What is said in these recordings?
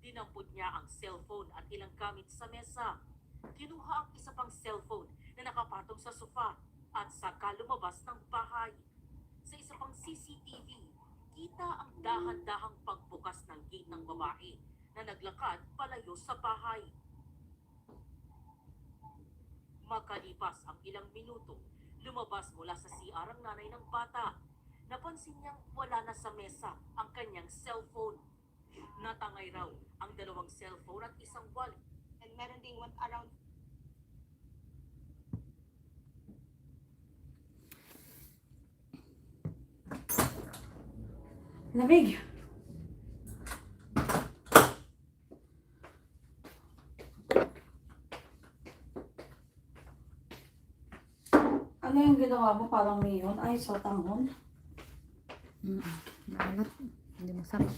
Dinampot niya ang cellphone at ilang gamit sa mesa. Kinuha ang isa pang cellphone na nakapatong sa sofa at saka lumabas ng bahay. Sa isa pang CCTV, kita ang dahan-dahang pagbukas ng gate ng babae na naglakad palayo sa bahay. Makalipas ang ilang minuto, lumabas mula sa CR ang nanay ng bata. Napansin niyang wala na sa mesa ang kanyang cellphone. Natangay raw ang dalawang cellphone at isang wallet. And meron ding went around. Lamig. Ano yung ginawa mo? Parang Mhean? Ay, sotanghon? Maalat. Hindi masarap.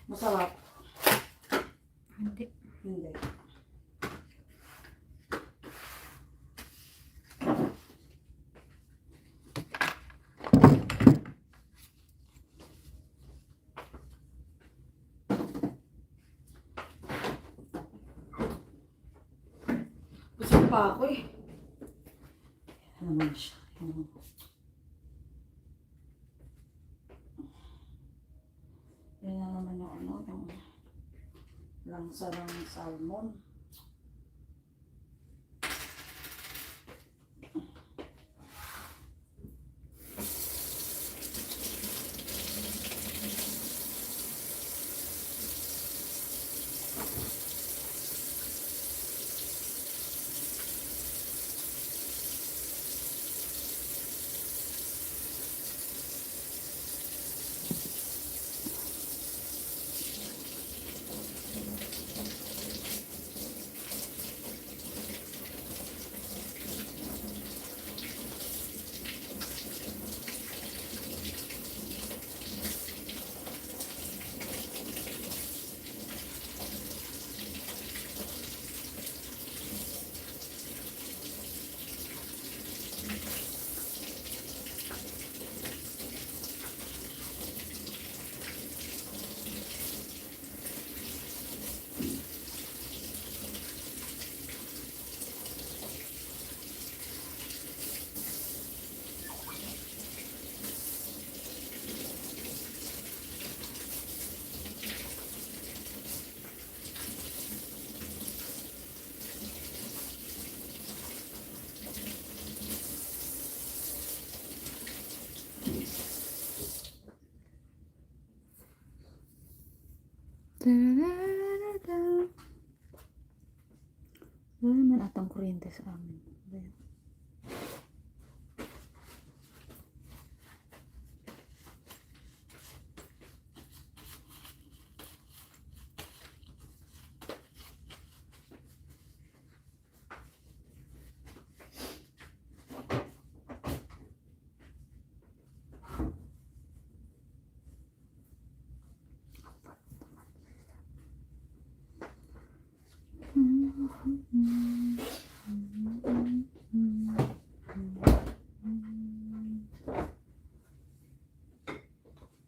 Masarap? Hindi. Hindi. Busog pa ako eh. Ano naman siya? Yan na naman yung ano, yung langsa ng salmon. Wala naman atang kuryente sa amin. Ayan.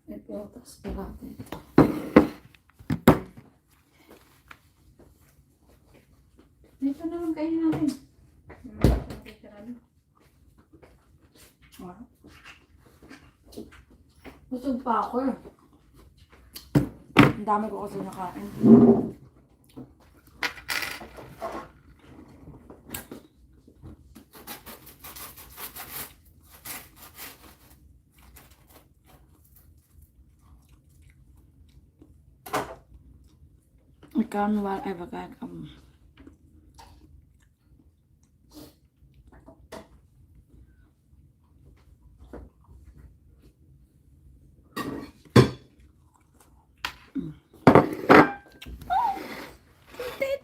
Ito, tapos pirate. Dito naman kayo natin. Busog pa ako eh. Ang dami ko kasi nakain. I can while I forgot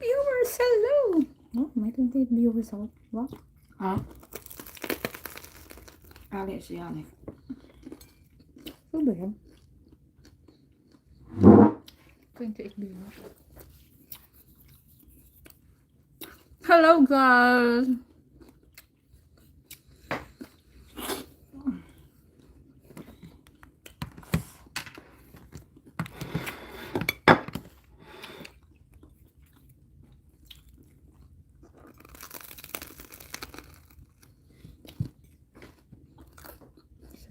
Viewers, hello! Oh, may 28 viewers ako. Wow. ha? Ali si Ali. Ano ba yan? 28 viewers. Hello guys!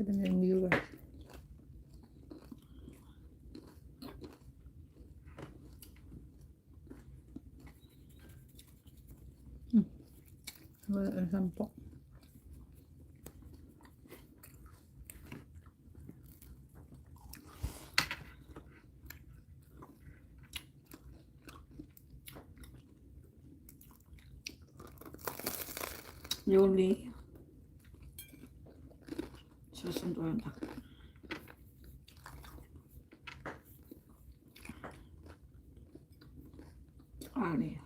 7 million viewers. Wala 10. Yuli. Susunduin ako. Ali.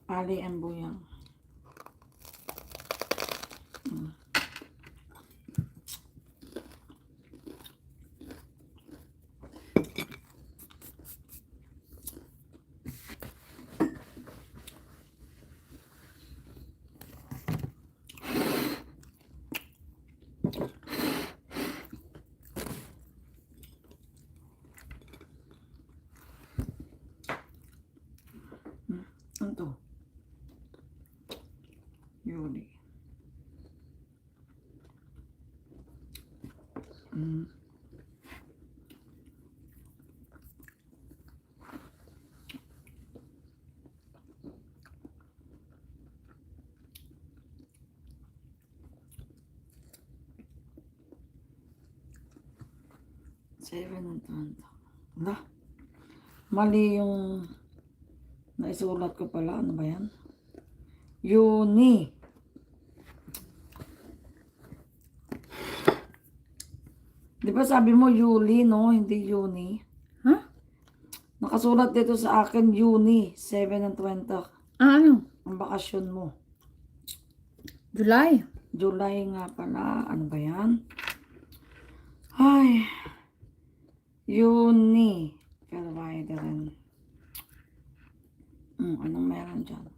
Ali and Buyang. Ano to? Yuli. Seven and 20. Wala. Mali yung naisulat ko pala. Ano ba yan? Yuni. Di ba sabi mo Yuli, no? Hindi Yuni. Huh? Nakasulat dito sa akin Yuni, 7 and 20. Ano? Ang bakasyon mo. July. July nga pala. Ano ba yan? Ay. Yuni. Pero bakit rin? Anong meron dyan?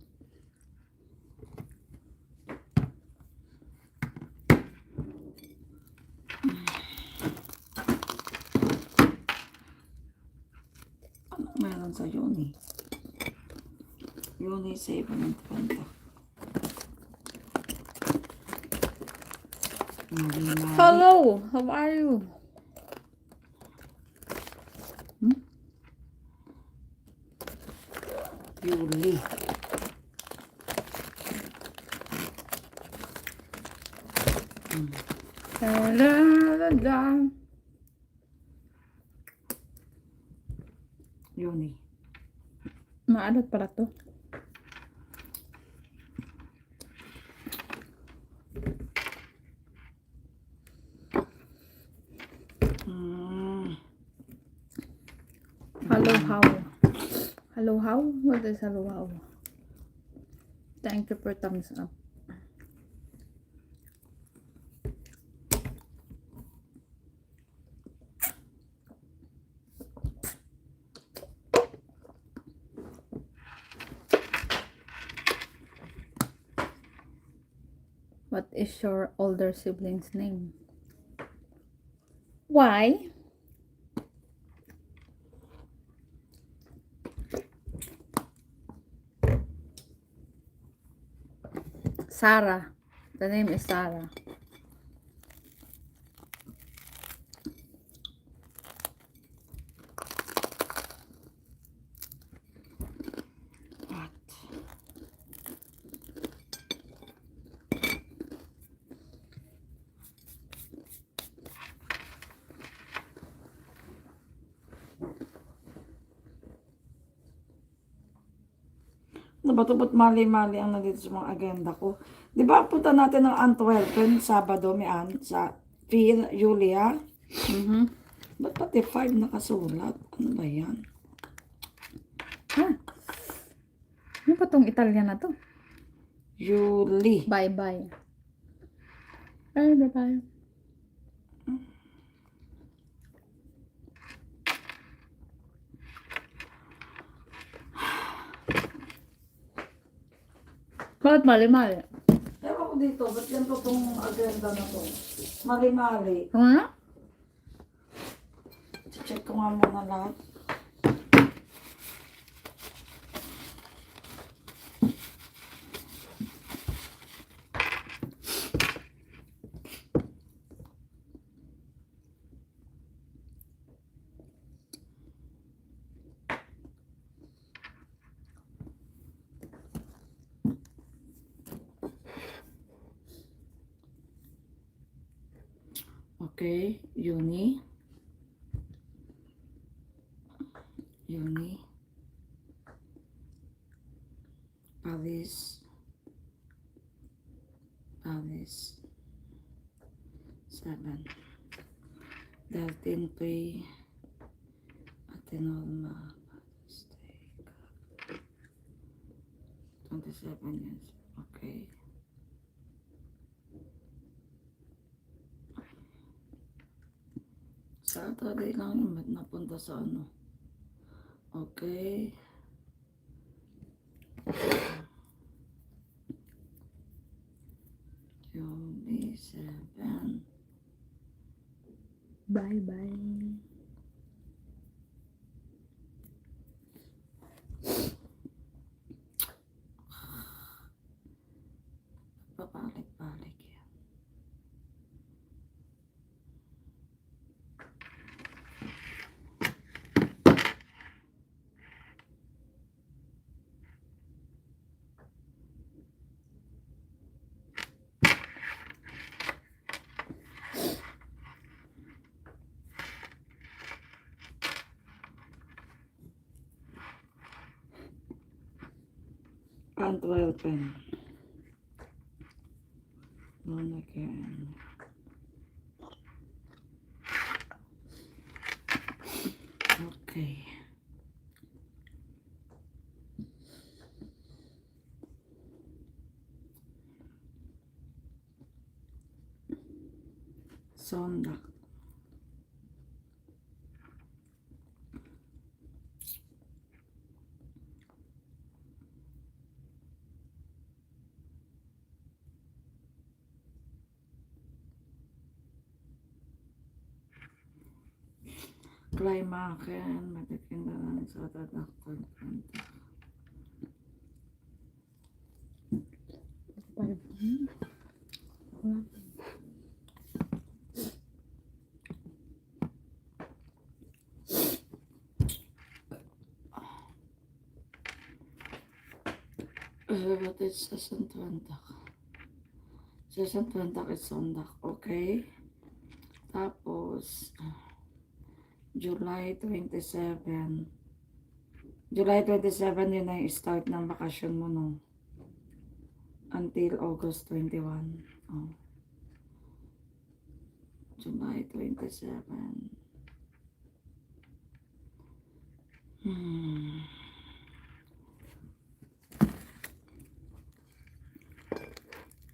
Anong meron sa Yuni? Yuni 7 and 20. Hello, how are you? Yuli. Yuni. Maalot pala to. Hello, how? Hello, how? What is hello, how? Thank you for thumbs up. What is your older sibling's name? Why? Sarah. The name is Sarah. What? Ano ba ito? Ba't mali-mali ang nandito sa mga agenda ko? Di ba punta natin ng Antwerpen, Sabado, Mhean, sa Julia? Ba't pati 5 nakasulat? Ano ba yan? Ah. Ano pa tong Italian na to? Yuli. Bye-bye. Bye-bye. Bakit mali-mali? Ewan ko dito, ba't yan to itong agenda na to? Mali-mali. Ano na? Check ko ko nga muna lahat. Okay, uni, Paris, 7, Dalton Pay, Atenolma, 27 years, okay. Saturday lang yun, ba't napunta sa ano? Okay. July 7. Bye-bye. Papalik-balik yan. Antwerpen. One again. Okay. Sondag. Climacan, matitindahan sa tadakton. What is 20? 20 is Sondag, okay? Tapos, July 27. July 27 yun na yung start ng bakasyon mo, no? Until August 21. Oh. July 27.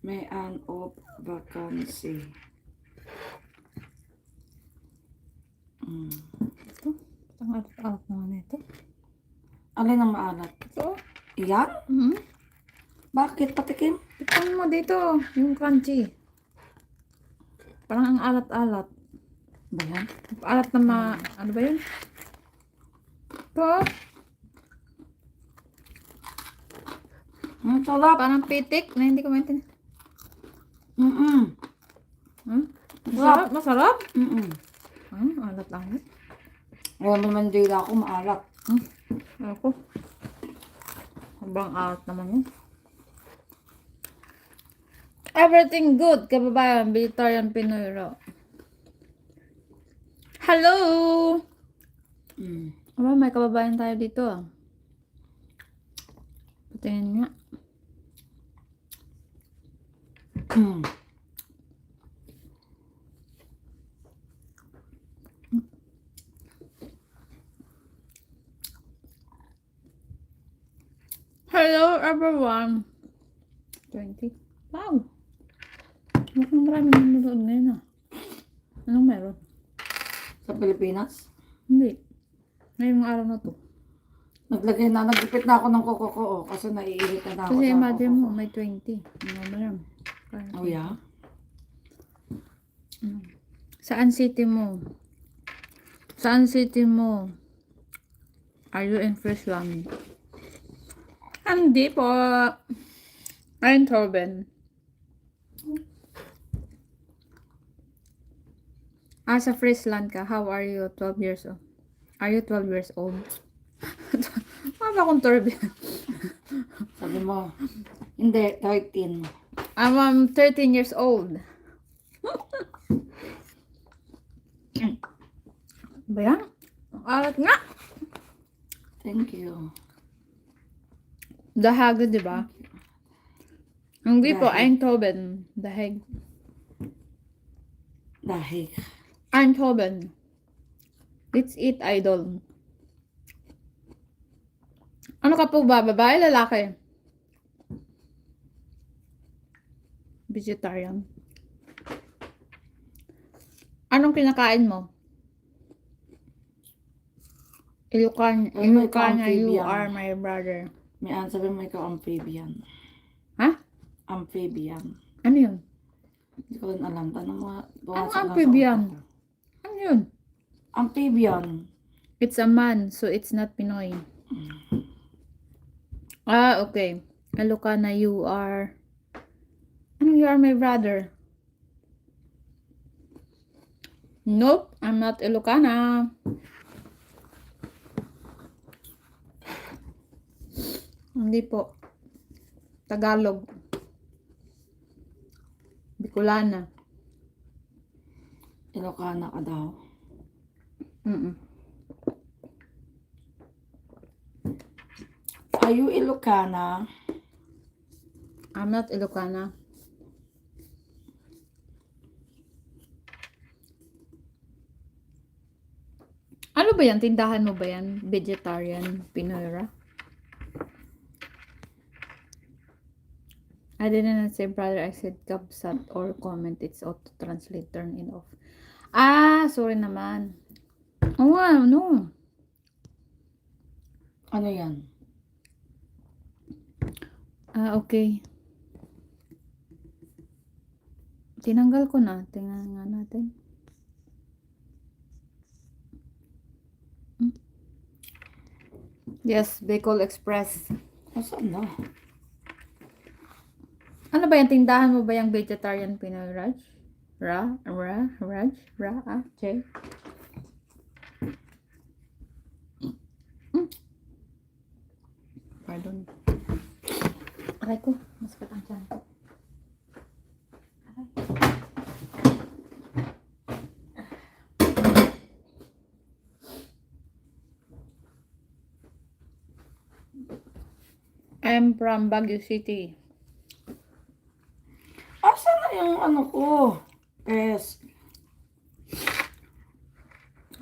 Mhean of vacancy. Ito. Ang alat-alat naman ito. Alin ang maalat? Ito. Iyan? Bakit patikim? Tikman mo dito. Yung crunchy. Parang ang alat-alat. Ba yan? Alat na ano ba yun? Ito. Ang sarap. Parang pitik na hindi ko maintindihan. Masarap? Masarap? Alat-alat. Alam mo naman dila ako maalat. Ako. Habang alat naman yun. Everything good, kababayan. Vegetarian Pinoy raw. Hello! Aba, may kababayan tayo dito. Patingin nga. Hello everyone. 20. Wow. Mukhang maraming nanonood ngayon ah. Anong meron? Sa Pilipinas? Hindi. Ngayong araw na to. Nagipit na ako ng kuko ko, kasi naiirit na ako. Kasi sa imagine kuko mo, ko. may 20. Ano ba yan? Oh yeah? Saan city mo? Saan city mo? Are you in Friesland? Hindi po. Eindhoven. Sa Friesland ka. How are you? 12 years old. Are you 12 years old? Mama akong turban. Sabi mo, hindi, 13. I'm 13 years old. Ba yan? Alat nga. Thank you. Dahag, di ba? Hindi po, Dahig. Eindhoven. Dahig. Dahil. Eindhoven. Let's eat, idol. Ano ka po ba? Babae, lalaki? Vegetarian. Anong kinakain mo? Ilocana, you amphibian. are my brother. Mhean, sabi mo ikaw amphibian. Ha? Amphibian. Ano yun? Hindi ko rin alam. Tanong mo. Ano amphibian? Ano yun? Amphibian. It's a man, so it's not Pinoy. Okay. Ilocana, you are... Ano, you are my brother? Nope, I'm not Ilocana. Hindi po. Tagalog. Bicolana. Ilocana ka daw. Are you Ilocana? I'm not Ilocana. Ano ba yan? Tindahan mo ba yan? Vegetarian Pinoyra? I didn't say brother, I said kabsat or comment. It's auto-translate, turn it off. Sorry naman. No. Ano yan? Okay. Tinanggal ko na. Tingnan nga natin. Yes, Bicol Express. Saan na? Ano ba yan? Tindahan mo ba yung vegetarian Pinoy Raj? Che? Pardon. Aray ko, masakit ang tiyan ko. I'm from Baguio City. Saan na yung ano ko? Yes.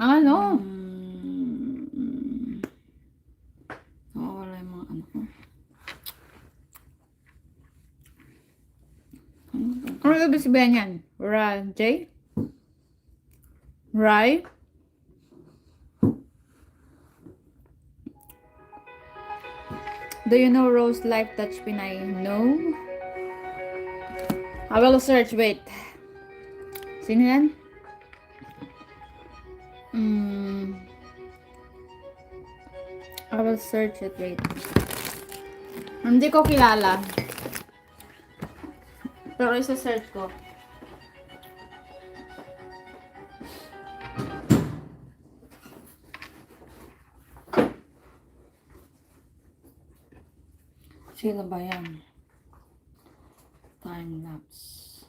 Ano? Wala yung mga ano ko. Ano ibig sabihin yan? J? Rai? Do you know Rose Life Touch Pinay? No? I will search, wait. Sino yan? I will search it, wait. Hindi ko kilala. Pero isa-search ko. Sino ba yan? Time lapse.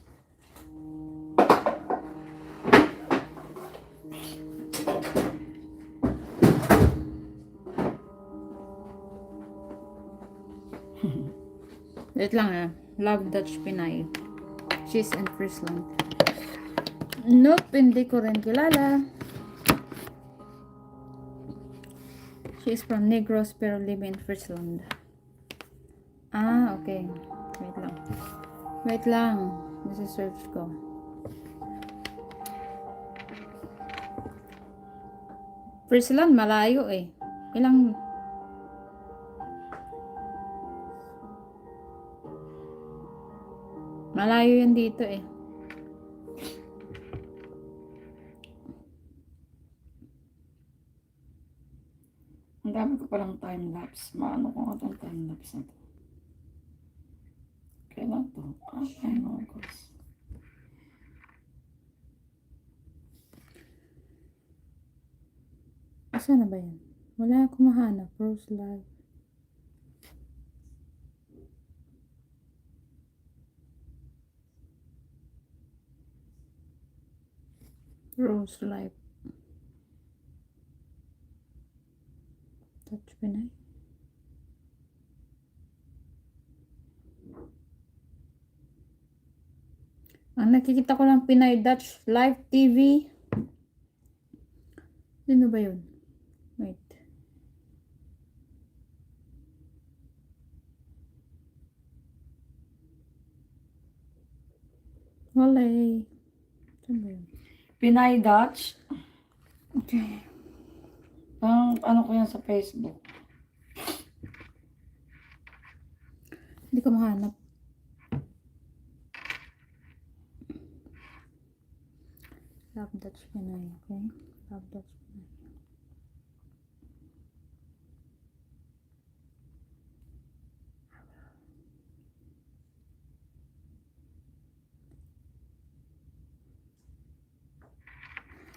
Wait lang Love Dutch Pinay. She's in Friesland. Nope, hindi ko rin kilala. She's from Negros pero live in Friesland. Okay. Wait lang. Nasa-search ko. Friesland, malayo Ilang... Malayo yan dito dami ko palang time-lapse. Maano ko nga itong time-lapse na to. Kailan to? August. Asa na ba yan? Wala akong mahanap. Rose Live. Rose Live. Touch Pinay. Ang nakikita ko lang Pinay Dutch Live TV. Sino ba yun? Wait. Wala eh. Saan ba yun? Pinay Dutch. Okay. Ano ko yan sa Facebook? Hindi ko mahanap. Love Dutch Pinay. Okay? Love Dutch Pinay.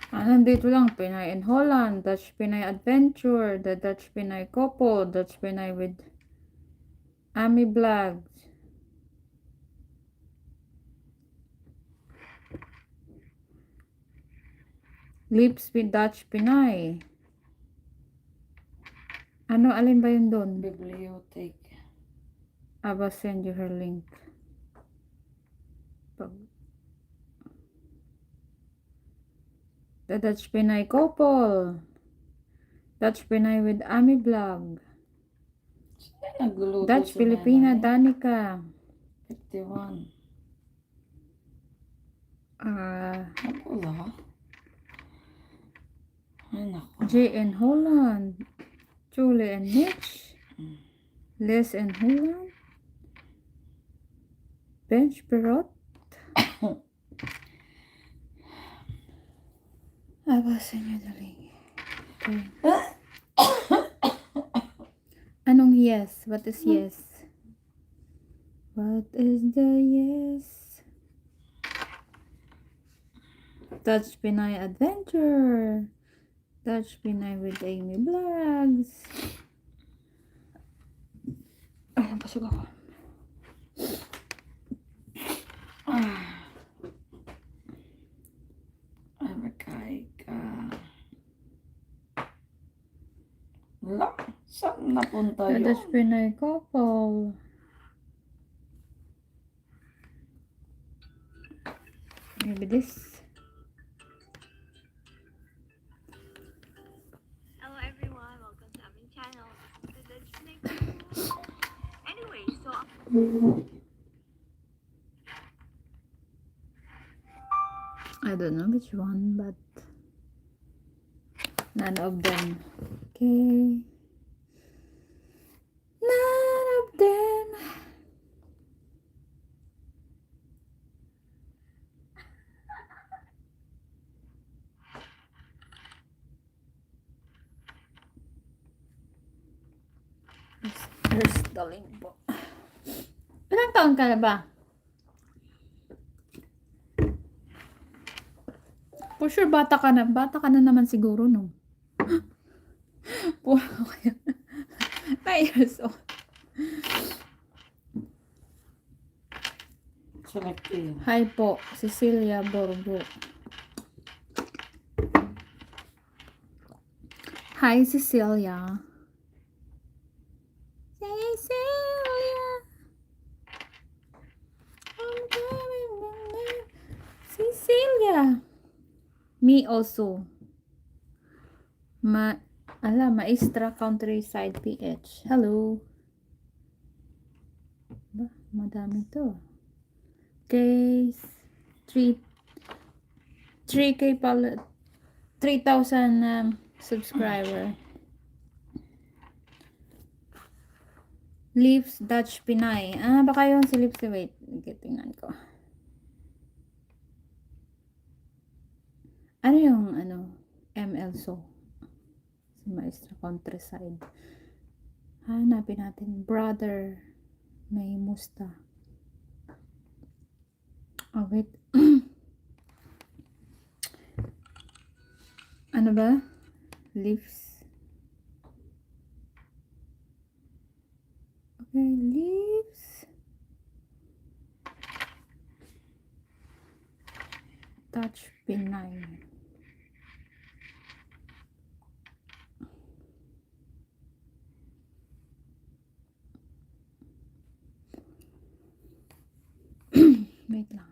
Nandito lang, Pinay in Holland, Dutch Pinay Adventure, the Dutch Pinay Couple, Dutch Pinay with Ami Vlogs. Lips with Dutch Pinay. Ano, alin ba yun doon? Bibliothèque. I will send you her link. The Dutch Pinay Couple. Dutch Pinay with Ami Vlog. Sino nagluluto Dutch sa Filipina nanay? Danica. 51. Wala. Ay, naku. J in Holland. Julie and Mitch. Les in Holland. Bench Perot. I will send you the link. Okay. Anong yes? What is yes? What is the yes? Dutch Pinay Adventure. Dutch Pinay with Amy Vlogs. Ay, napasok ako. Ay, magkay ka. Wala. Saan napunta The yun? Dutch Pinay Couple. Maybe this. Hello everyone, welcome to our channel. The Dutch Snake. Anyway, so I don't know which one, but none of them. Okay. None of them. Here's the link po. Ilang taon ka na ba? For sure, bata ka na. Bata ka na naman siguro, no? Puro kayo. 9 years old. Selective. Hi po, Cecilia Borgo. Hi, Cecilia. Cecilia. I'm coming back. Cecilia. Me also. Maestra Countryside PH. Hello. Ba, madami to. Okay. 3K pala. 3,000 subscriber. Lips Dutch Pinay. Baka yun si Lips. Wait. Tingnan ko. Ano yung ML so? Maestra countryside. Hanapin natin. Brother. May musta. Oh, wait. Ano ba? Leaves. Okay, leaves. Touch benign. Wait lang.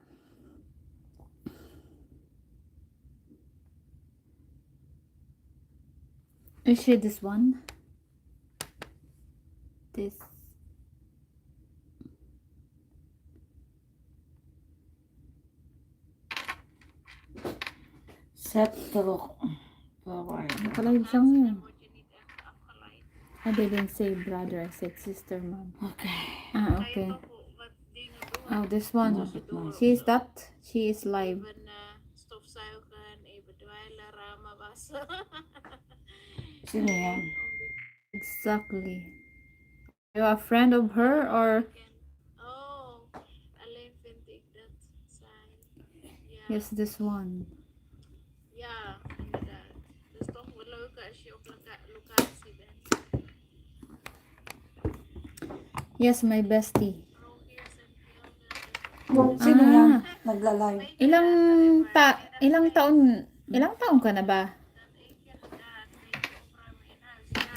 Is she this one? This. Set through. Forward. Nakalagay siya ngayon. I didn't say brother, I said sister, mom. Okay. Ah, okay. Oh, this one. She is that? She is live. Sino yan? Exactly. You a friend of her or? Oh, alleen vind ik dat zij. Ja, Yes, this one. ja, inderdaad. Het is toch wel leuk als je op locatie bent. Yes, my bestie. Rogiers en Velden. Sino Ah. yan? Nagla-live. Ilang taon ka na ba? Dat één keer gedaan, weet je, opruimen in huis. Ja,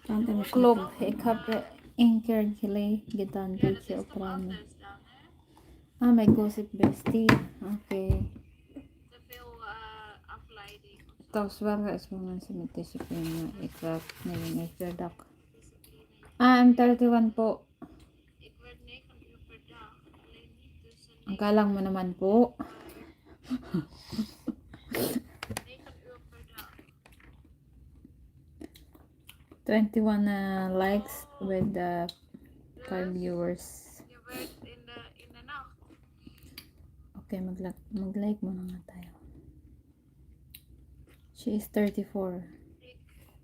Tante mo siya. Klopt, ik heb één keer gedaan, ja, dat beetje is op toch ruimen. anders dan, hè? Ah, my gossip bestie. Okay. Te veel afleiding of zo. Tapos waar is mensen met discipline? Ik werk ngayon per dag. Discipline. Ah, I'm 31 po. Ik werk 9 uur per dag. Alleen niet tussen Ang galang mo naman po. 9 uur per dag. 21 likes with 5 viewers. Je werkt in de nacht. Okay, mag-like muna nga tayo. She is 34. Ik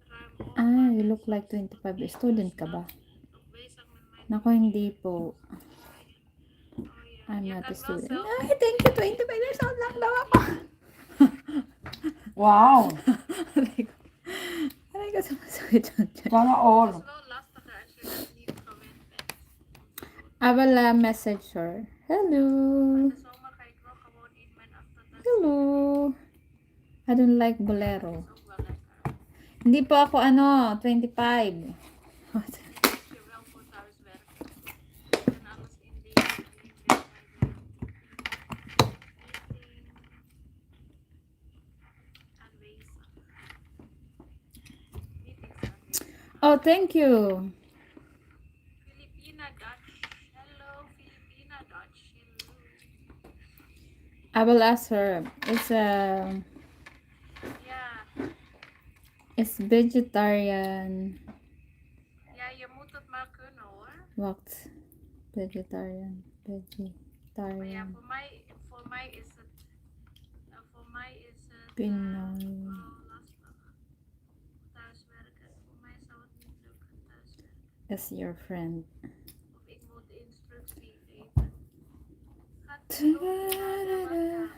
ruim op. Ah, you look like 25. Student ka ba? Nog bezig met mijn. Nako, hindi po. Oh ja. I'm Je not a kan wel student. zelf. Ay, thank you. 25 years old lang daw ako. Wow. Aray ko sumasakit yung tiyan. Sana all. Het is wel lastiger als je dat niet gewend bent. I will message her. Hello. In de zomer ga ik wel gewoon in mijn achtertuin. Hello. I don't like bolero. Dat is ook wel lekker. Hindi po ako 25. Als je wel voor thuis werkt. En alles in die aanwezig. Meetings aanwezig. Oh, thank you. Filipina Dutch. Hello, Filipina Dutch. Hello. I will ask her. Ja, It's vegetarian. ja, je moet het maar kunnen hoor. Wacht. Vegetarian. Maar ja, Vegetarian. voor mij is het Pinoy. lastig. Thuiswerken. Voor mij zou het niet lukken thuiswerken. As your friend. Of ik moet de instructie geven. Gaat u maar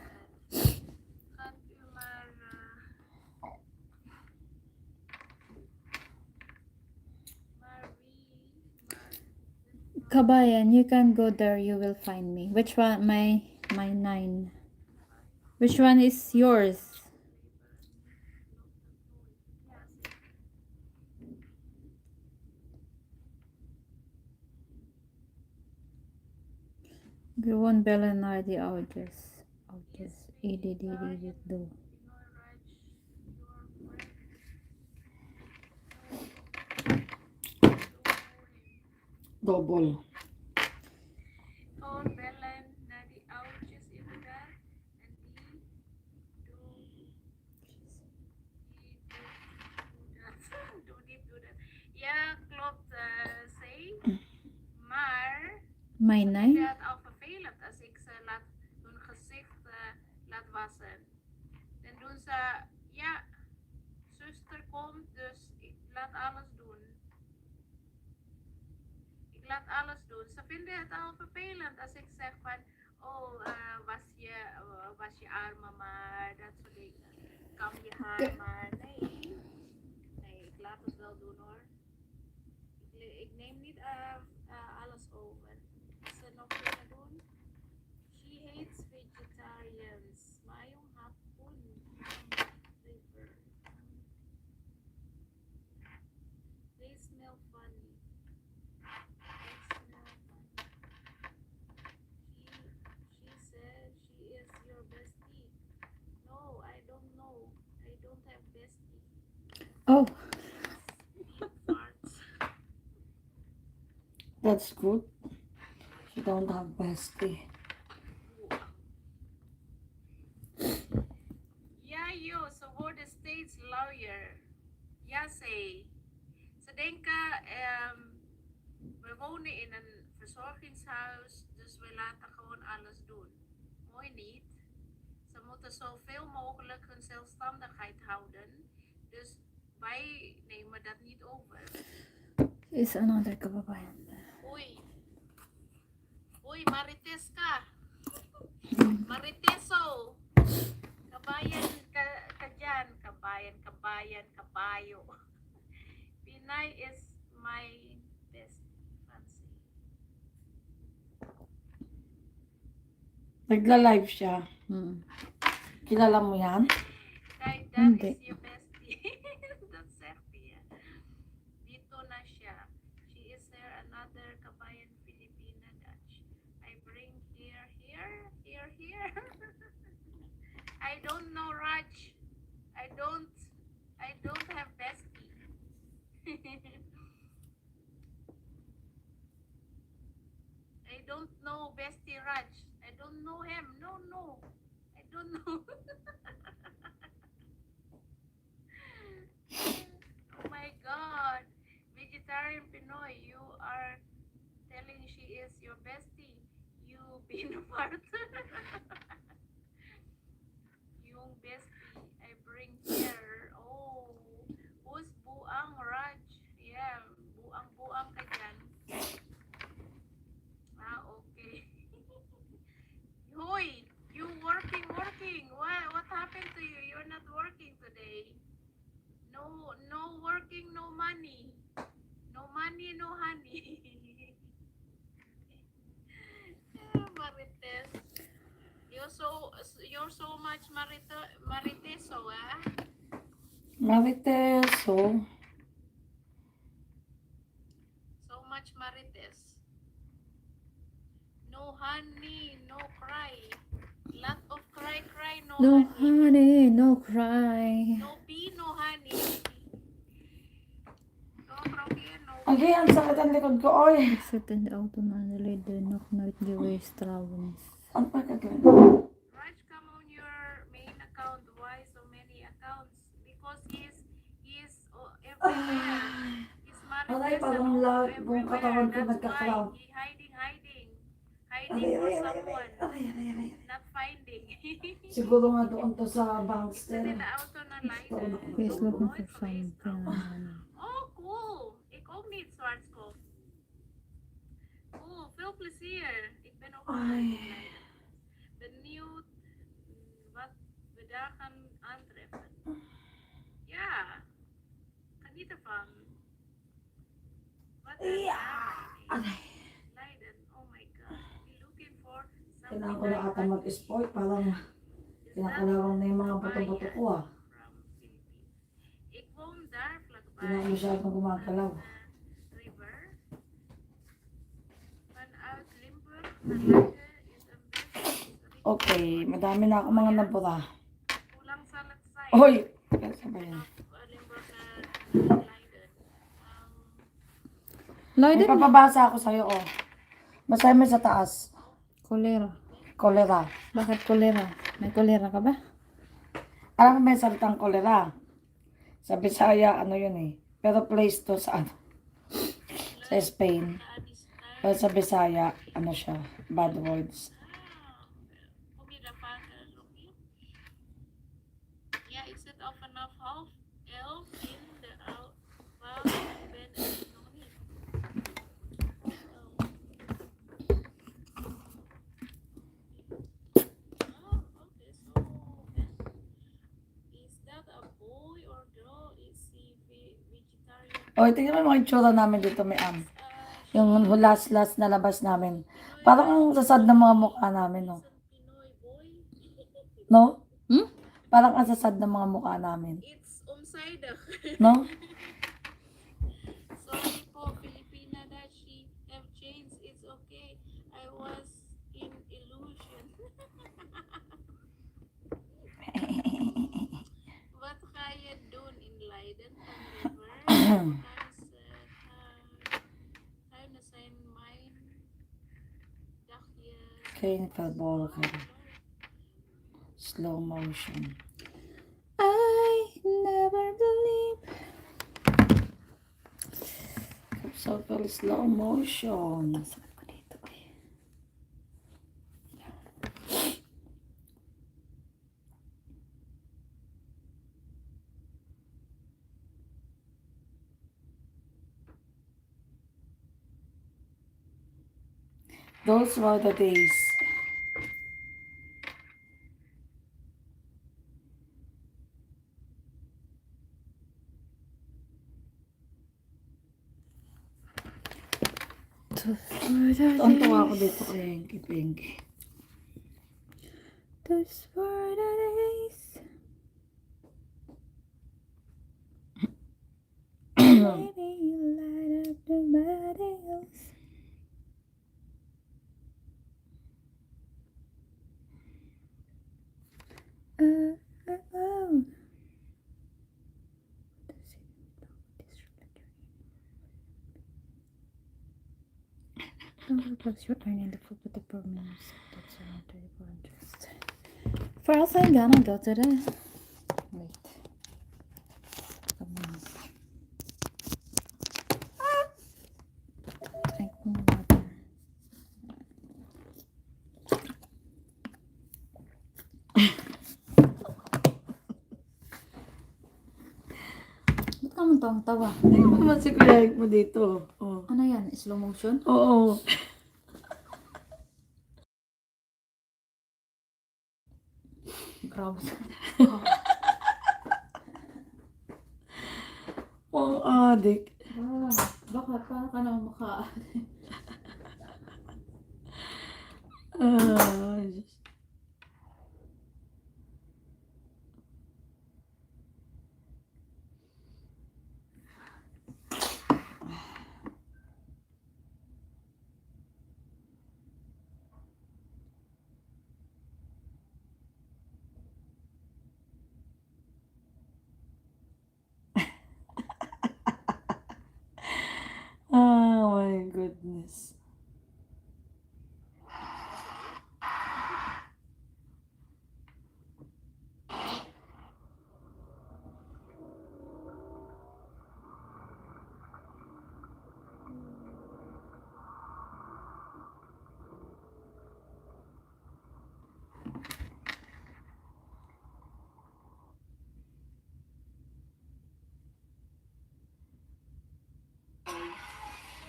Kabayan, you can go there. You will find me. Which one? My 9. Which one is yours? Gawon Belenardi Auges. Do. Double. Gewoon bellen naar die oudjes inderdaad. En doe dat. Ja, klopt, Zee. Maar My 9? het al vervelend als ik ze hun gezicht laat wassen. Dan doen ze, ja, zuster komt, dus laat alles doen. Ik laat alles doen. Ze vinden het al vervelend als ik zeg van, oh, was je armen maar, dat soort dingen. Kam je haar maar. Nee, ik laat het wel doen hoor. Ik neem niet alles over. Wat ze nog kunnen doen? She hates vegetarians. Mayong hapon. River. They smell funny. She said she is your bestie. No, I don't know. I don't have bestie. Oh, Deep farts. That's good. You don't have bestie. Ja, joh, ze worden steeds luier. Ja, ze denken, we wonen in een verzorgingshuis, dus we laten gewoon alles doen. Mooi niet. Ze moeten zoveel mogelijk hun zelfstandigheid houden. Dus wij nemen dat niet over. is another kababayan. Uy. Uy, Marites ka. Mariteso. Kabayan ka dyan. Kabayan, kabayo. Pinay is my best fancy. Nagla-live siya. Kilala mo yan? Kay that Hindi. is your bestie. That's sexy. Dito na siya. She is there another kabayan Filipina Dutch. I bring here. I don't know Raj. I don't have bestie. I don't know bestie Raj. I don't know him. No. I don't know. Oh my god. Vegetarian Pinoy, you are telling she is your bestie. You been part. Yung bestie I bring here. Oh, who's Buang Raj? Yeah, Buang ka dyan. Okay. Hoy, you working. What happened to you? You're not working today. No working, no money. No money, no honey. Marites. You're so much Mariteso, ah? Marites, so. So much Marites. No honey, no cry. Lot of cry, no No honey. honey, no cry. No pee, no honey. No croquet, no Okay, ang sakit ang likod ko, oy. Exit in the auto manually, do not note the waste travels. Ano pa gagawin? Raj, come on your main account. Why so many accounts? Because he's everywhere. He's Aray, Marites parang and lahat buong katawan ko everywhere. That's nagka-cramp. why he hiding Aray, for aray, aray, someone. aray. Not finding. Siguro nga doon to sa bankster. Nila auto na lighter. He's looking for Nooit geweest something. trouwens. Oh, cool. Ik ook niet Zwartskop. Cool, veel plezier. Ik ben ook Ay. benieuwd wat we daar gaan aantreffen. Ja, geniet ervan. Wat is Leiden? Oh my god. We're looking for Kailangan something ko na ata mag-sport. Parang kinakalawang na yung mga buto-buto ko ah. from Philippines. Ik woon daar vlakbij. Hindi na masyadong gumagalaw. River. Vanuit Limburg naar Leiden is een best. Okay, madami na ako mga nabura. Hoe lang zal het zijn? Hoy! Kasi ba yan? Vanaf Limburg naar Leiden. May Leiden? papabasa ako sa'yo, oh. Basahin mo sa taas. Kolera. Kolera. Bakit kolera? May kolera ka ba? Alam mo may salitang kolera? Sa Bisaya, ano yun eh. Pero place to sa ano? Sa Spain. CADIZ. Pero sa Bisaya, ano siya? Bad words. Kom je daar vaker, Rocky? Ja, ik zit al vanaf 10:30 in de auto. Is that a boy or girl? Is he vegetarian? O, tingnan mo yung mga itsura namin dito, Mhean. She Yung last na labas namin. Parang ang sasad ng mga mukha namin, no? Pinoy boy. No? Hmm? Parang ang sasad ng mga mukha namin. It's umside. No? Sorry po, Filipina, that she have changed. It's okay. I was in illusion. Wat ga je doen in Leiden, Van River? Tijdens zijn mijn dagje. Geen verborgen. Slow motion. I never believe. So, very slow motion. Sabi ko dito eh. Those were the days. Ang tawa ko dito kay Pinky. Those were the days. Maybe you light up the battles. Oh. Plus you're earning the food with the promise. That's around 34 interest. First, I'm gonna go to the. Wait. Come on. Drink more water. Ba't ka mo tawa? Tingnan mo naman si Kuya mo dito. Oh. Ano yan? Slow motion? Oo. Grabe. Oh, adik. Bakit? Paano ka naman maka... Diyos. Oh my goodness.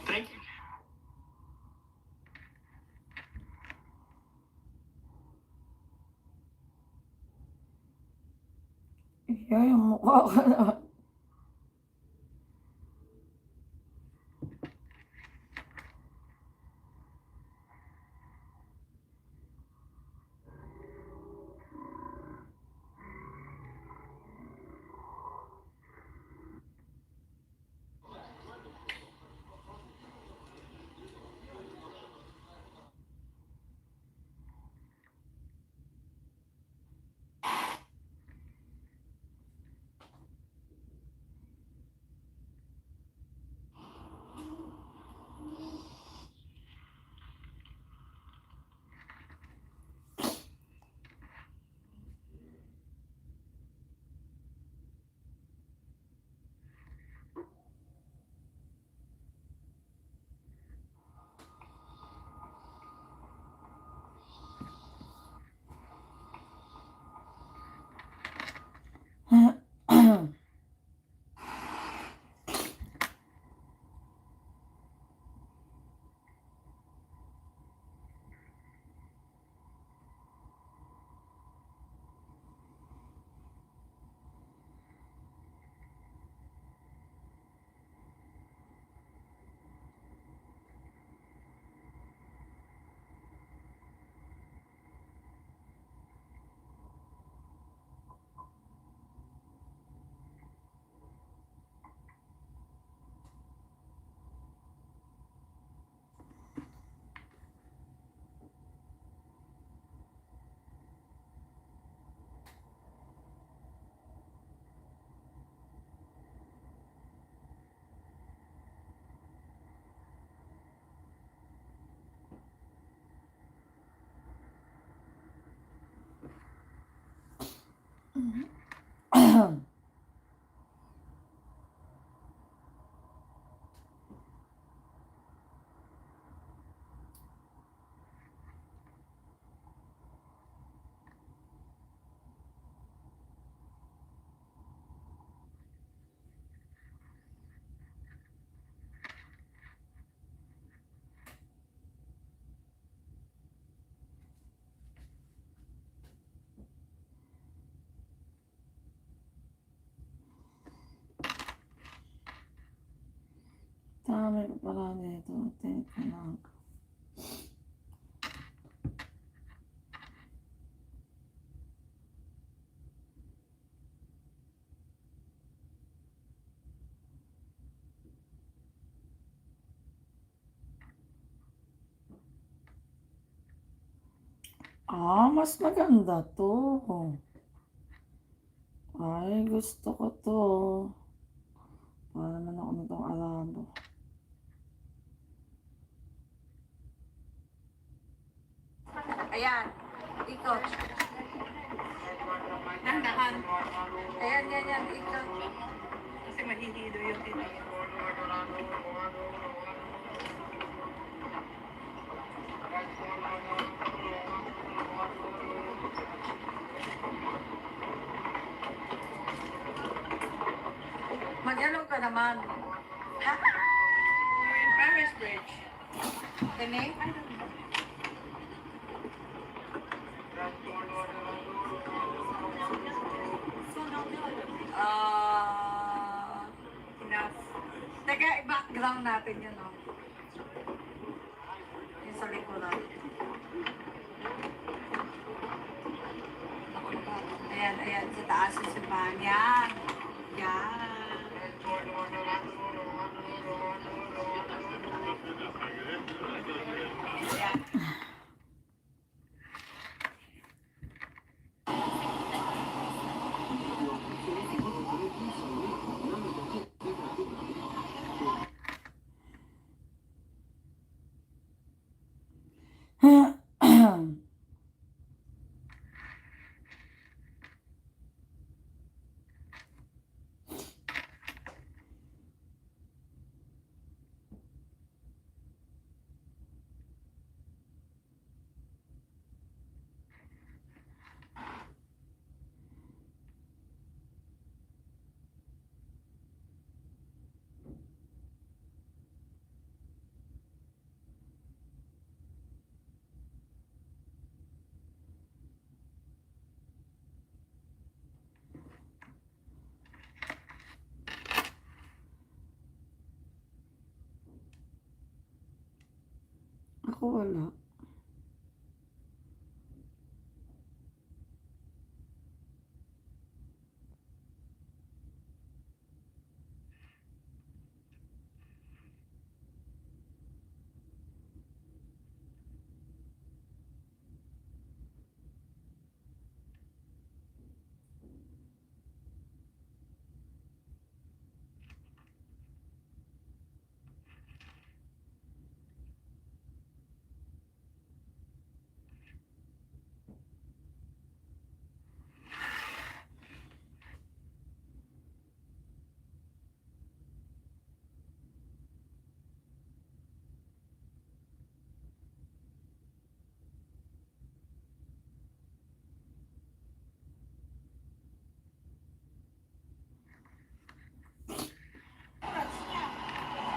Thank you. Yeah, yung mukha ko na. Dami ko pala dito. Teka lang. Mas maganda to. Ay, gusto ko to. Para naman ako nitong Arabo. Ayan, ikot. Dandahan. Ayan, yan, ikot. Kasi mahihilo yung tinig. Mag-hello ka naman. Ha? We're in Paris Bridge. Tene? Enough. Teka, i-background natin yun, no? Yung sa likuran. Ayan, sa taas yung simbahan. Yan. Ako wala.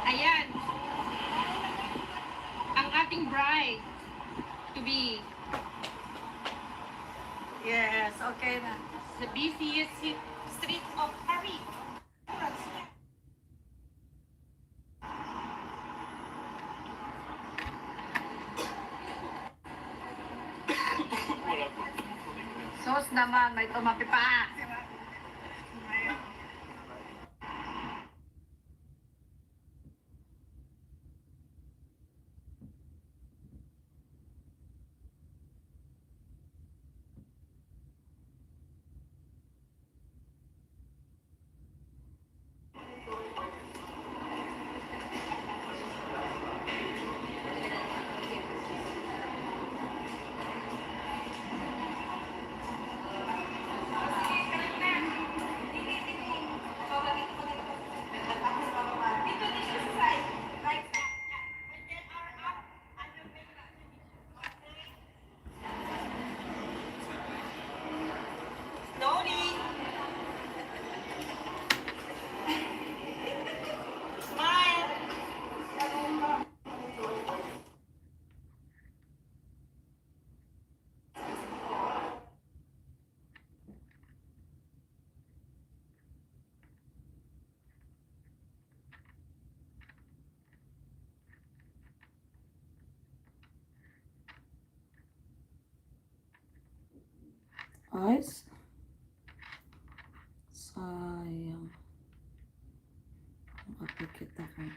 Ayan, ang ating bride to be Yes, okay na. the busiest street of Paris. Sos naman, may tumapi pa. Guys. Sayang. Nakapikit ako.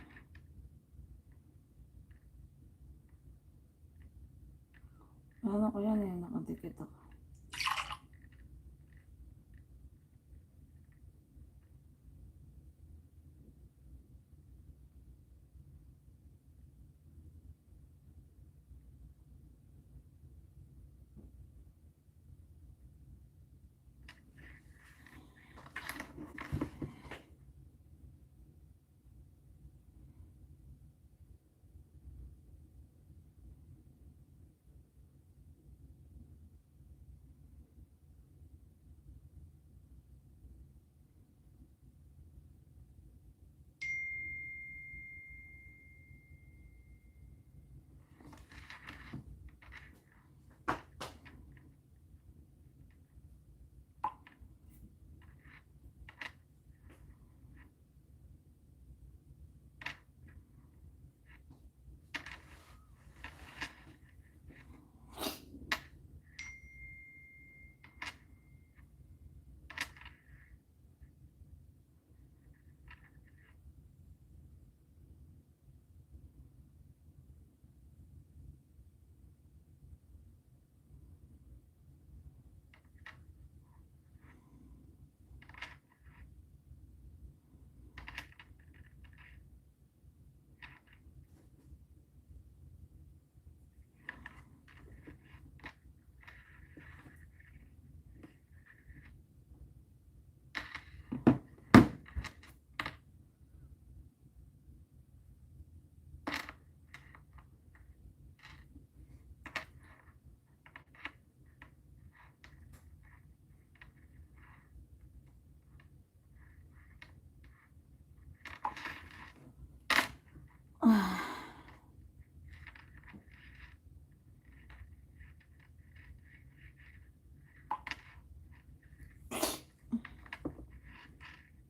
Ano ko yan eh, nakadikit ako.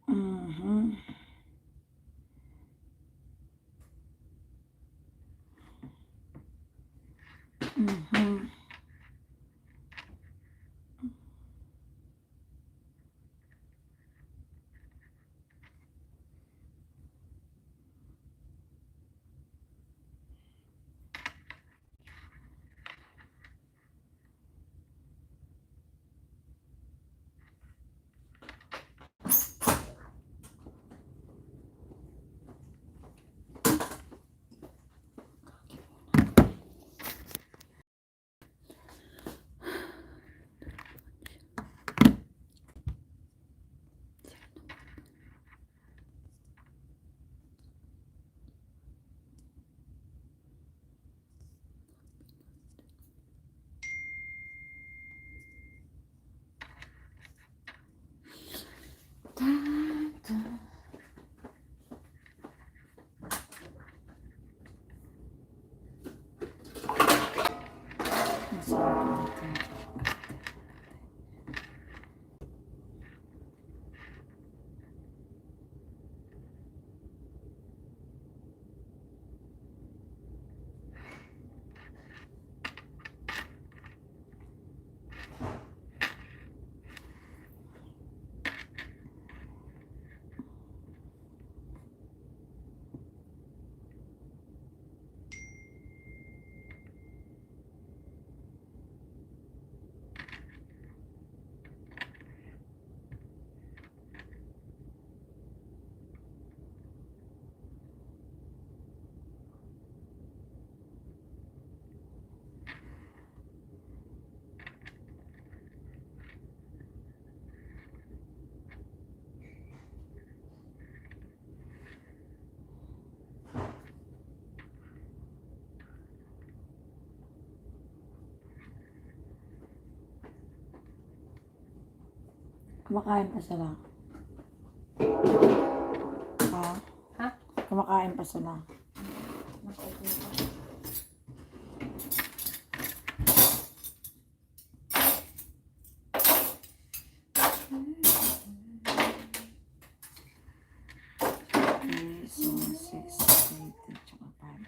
Mhm. Mhm. Kumakain pa sila. Ha? Ha? Kumakain pa sila. Okay, so 6, 8, tsaka 5.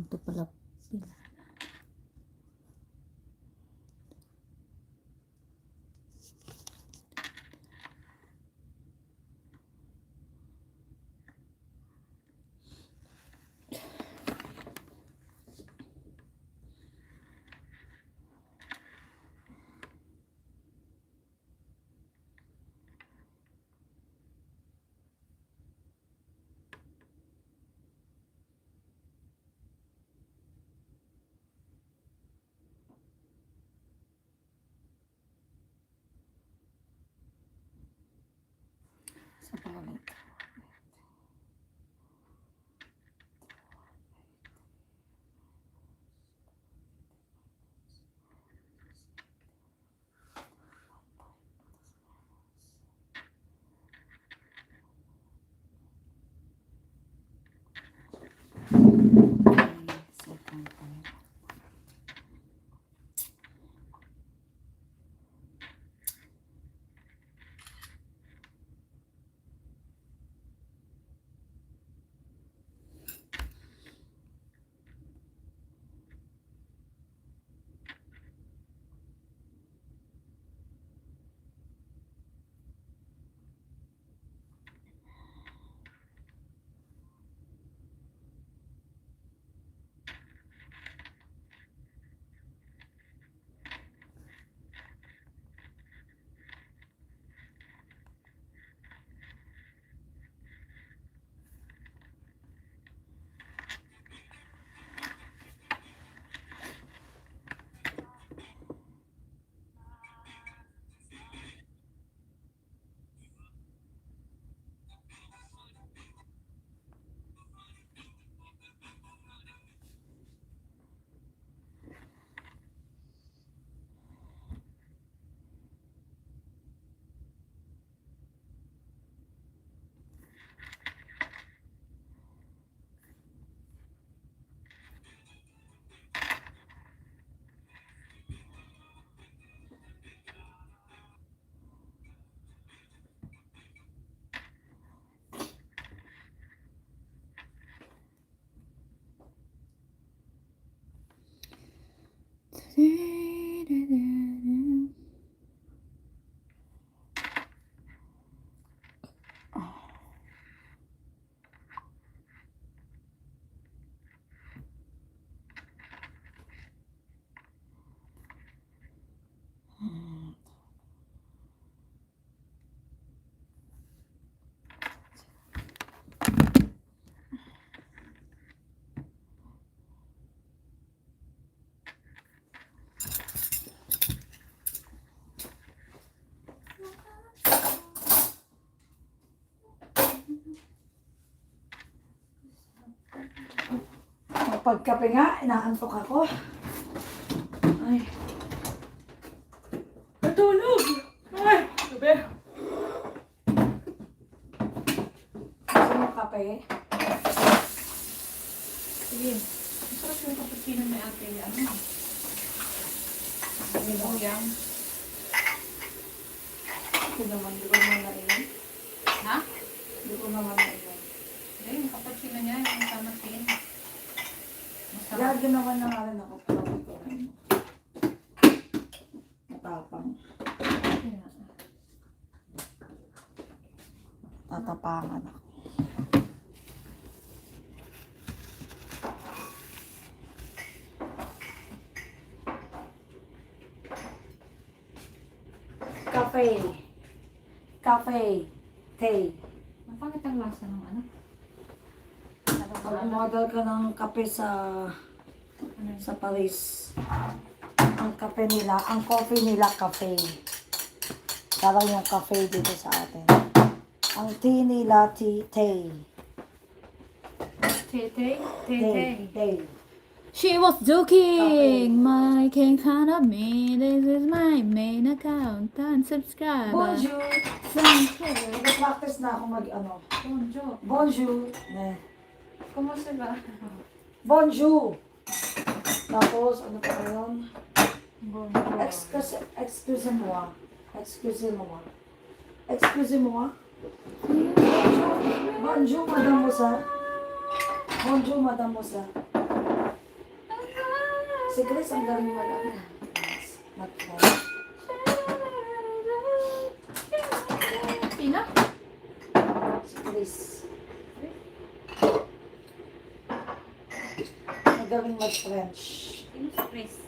Ito pala. Sa palit. Second palit. Pagkape nga, inaantok ako. Ay. Natulog! Ay! Gabi. Gusto mo kape? Sige. Masarap yung cappuccino ni ate. Ano? Ano yan? Hindi naman, di ko naman nailan. Ha? Di ko naman nailan. Hindi, yung cappuccino niya, yung sama tin. Kaya ginawa na nga rin ako. Pero di ko rin. Matapang. Tatapangan ako. Cafe. Cafe. Tea. Mapangit ang lasa ng ano? Mag-model ka ng kape sa Paris. Ang kape nila, ang coffee nila kape. Parang yung kape dito sa atin. Ang tea nila, tea. Tete? Tea. She was joking! My king kind of me. This is my main account. Unsubscribe. Bonjour! Bonjour. Nag-practice na ako Bonjour. Bonjour! Ne. Kumusta ba? Bonjour! Tapos, ano pa yun? Bonjour. Excusez-moi. Bonjour, Madame Musa. Si Grace ang galing mag-ano. Mag-French. Sino? Si Grace. Magaling mag-French. Sino si Chris?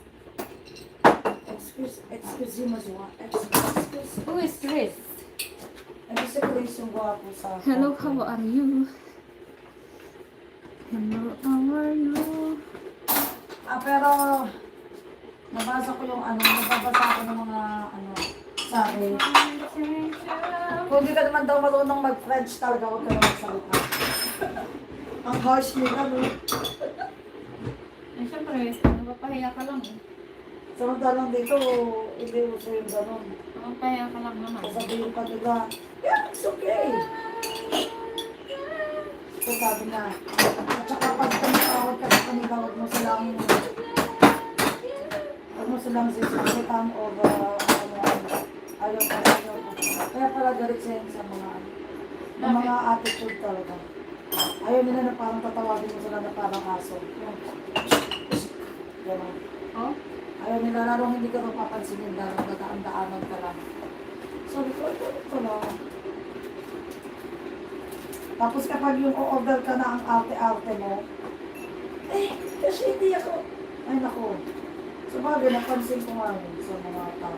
Excuse mo siya. Who is Chris? Ano si Grace yung gwapo sa akin? Hello, how are you? Hello, how are you? Pero nabasa ko yung nababasa ko ng mga sabi. Kung di ka naman daw marunong mag-French talaga, huwag ka na magsalita. Ang harsh nila, no? Eh, syempre, napapahiya ka lang eh. Samantalang dito, hindi uso yung ganun. Napapahiya ka lang naman. Sasabihin pa nila, yeah, it's okay. So sabi na, at saka pag tumutawag ka sa kanila, huwag mo silang sisisitan o ayaw ka. Kaya pala galit siya sa mga attitude talaga. Ayaw nila na parang tatawagin mo sila na parang aso. Ganun. Oh? Ayaw nila, lalong hindi ka mapapansinin dahil dadaan-daanan ka lang. Sabi ko, ito pala. Tapos kapag yung o-order ka na ang arte-arte mo, kasi hindi ako. Ay naku. So bagay, napansin ko nga yun sa mga tao.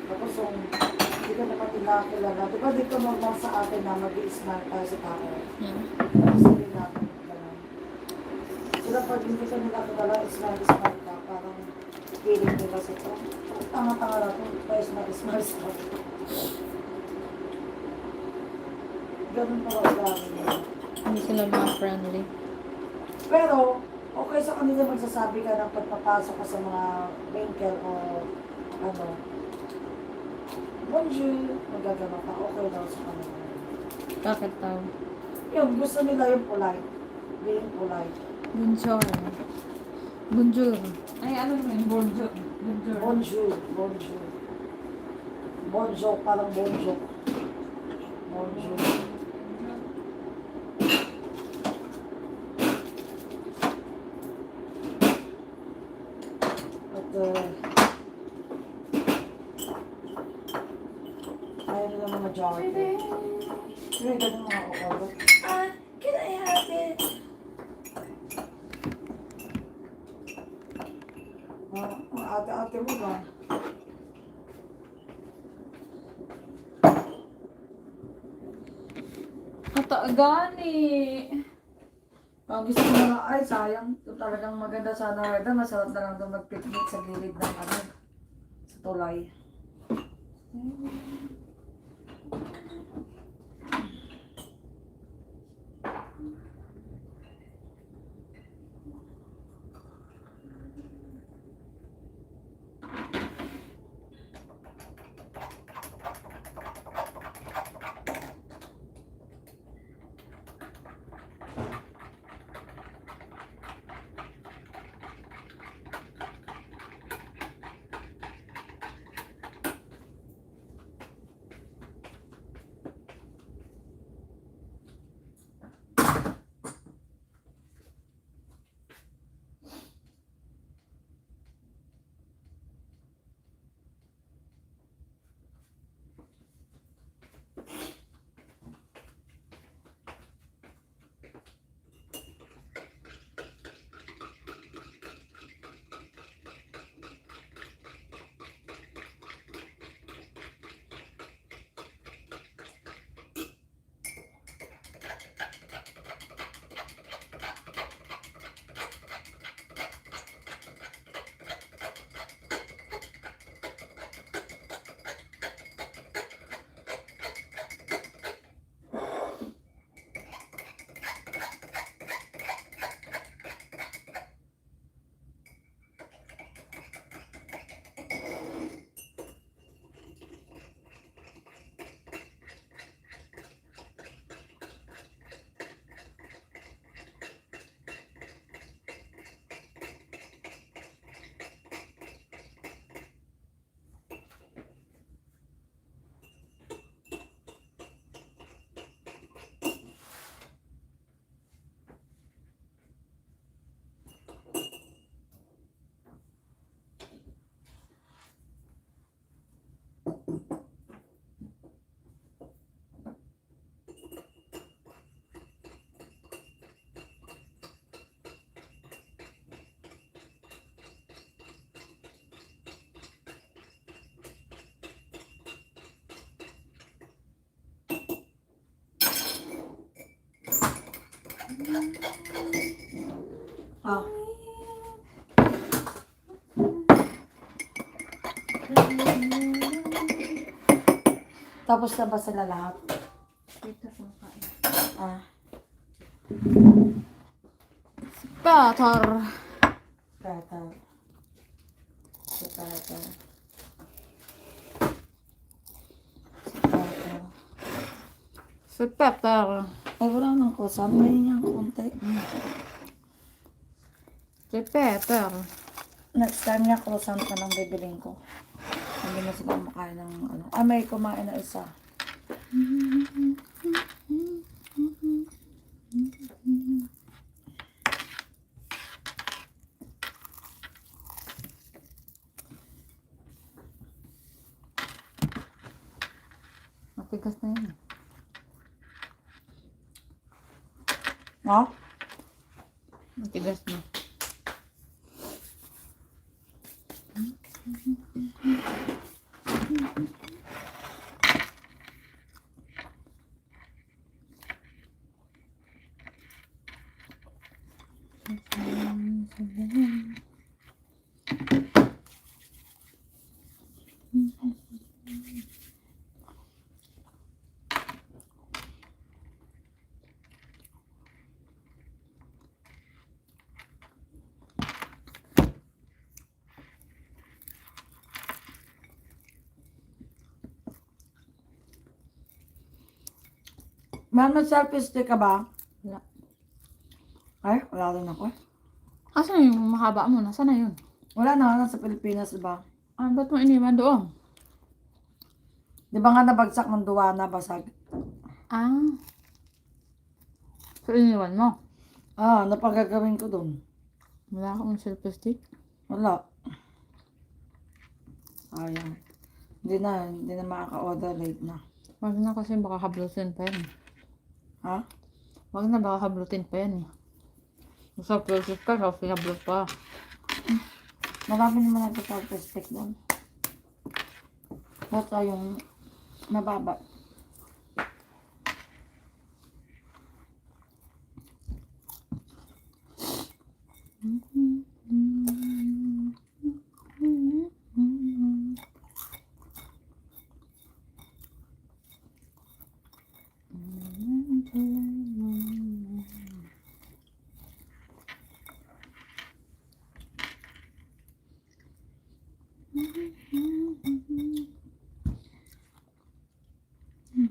Tapos yung hindi ka naman nila kilala. Diba dito normal sa atin na mag-i-smile tayo sa tao? Tapos hindi natin kilala. Sila pag hindi ka nila kilala, smile ka. Parang feeling nila sa ito. Tanga-tanga na ito. Kaya smile sa atin. Ganun pala ugali nila. Hindi sila mga friendly. Pero, okay sa kanila magsasabi ka ng pagpapasok ka sa mga banker o bonjour, magagano ka, okay daw sa kanila. Bakit tao? Yun, gusto nila yung polite. Being polite. Bonjour. Bonjour. Ay, ano naman yung bonjour? Bonjour. Bonjour, bonjour. Bonjour, parang bonjour. Bonjour. Ayaw nila mga jargon. Pero ganun mga order. Can I have it? Ang ate-ate mo ba? Katagani. Ang gusto ko na ay sayang. Ito talagang maganda sana weather. Masarap na lang doon mag-picnic sa gilid ng sa tulay. Ah. Tapos na ba sila lahat? Dito sa kain. Ah. Butter. Kata. Kata. Si Peter. Ay, wala nang kusan. May niyang konti. Si Peter. Next time niya, croissant na lang bibiling ko. Hindi na sila makain ng ano. Ah, may kumain na isa. Matigas na yun. Ha? Matigas na. Mama, selfie stick ka ba? Wala. Ay, wala rin ako. Asan na yung mahaba mo? Nasaan na yun? Wala na, nasa Pilipinas ba? Ah, ba't mo iniwan doon? Di ba nga nabagsak ng duwana, basag? Ah. So, iniwan mo? Ah, ano pa gagawin ko dun? Wala akong selfie stick. Wala. Sayang. Hindi na makaka-order, late na. Wag na kasi baka hablutin pa yan. Ha? Wag na baka hablutin pa yan eh. Sa process ka, sa pinablot pa. Marami naman nagpa-selfie stick doon. Basta yung mababa.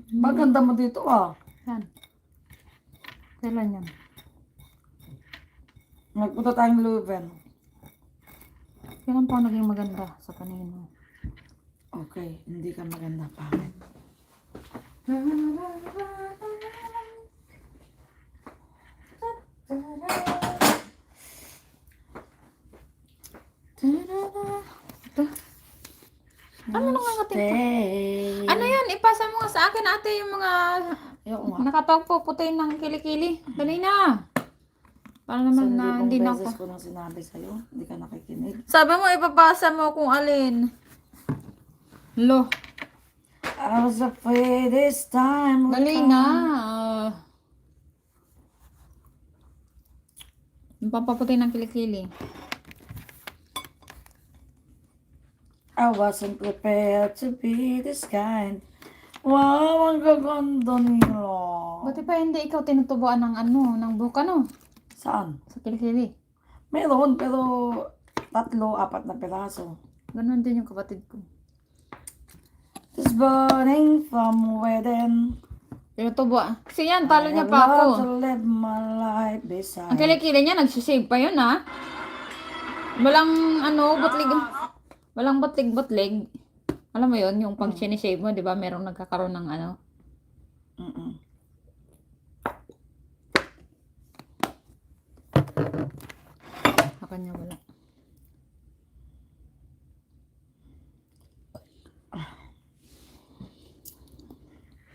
Maganda mo dito ah. Yan. Kailan yan? Nagpunta tayong Leuven. Kailan pa ako naging maganda sa kanino? Okay, hindi ka maganda pa. Ano nang nangating? Stay. Ano yan? Ipasa mo nga sa akin ate yung mga Ayoko nga. nakapagpuputin ng kilikili. Dali na. Para naman na hindi na beses ako. ko nang sinabi sa'yo. Hindi ka nakikinig. Sabi mo ipapasa mo kung alin. Lo. I was afraid this time would Dali come. na. Yung papaputin ng kilikili. I wasn't prepared to be this kind. Wow, ang gaganda nila. Buti pa hindi ikaw tinutubuan ng ano, ng buka no? Saan? Sa kilikili. Meron, pero 3-4 na piraso. Ganon din yung kapatid ko. It's burning from within. Tinutubuan. Kasi yan, talo niya pa I love to ako. live my life Ang beside. kilikili niya, nagsisave pa yun ha. Walang ano, butlig. Walang butlig-butlig. Alam mo yun, yung pag sinisave mo, di ba, merong nagkakaroon ng ano. Mm-mm. Sa kanya wala.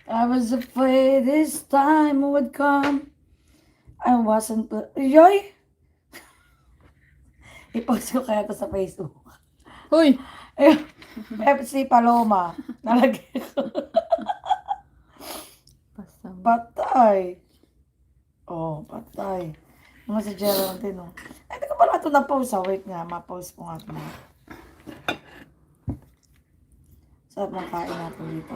I was afraid this time would come. I wasn't... Yoy! I-post ko kaya to sa Facebook. Hoy! Ayun, FC Paloma. Nalagay ko. Pasang. Patay. Oh, patay. Mga si Geraldine, oh. Ay, hindi ko pala ito na-pause. Wait nga, ma-pause ko nga ito. Sarap ng kain natin dito.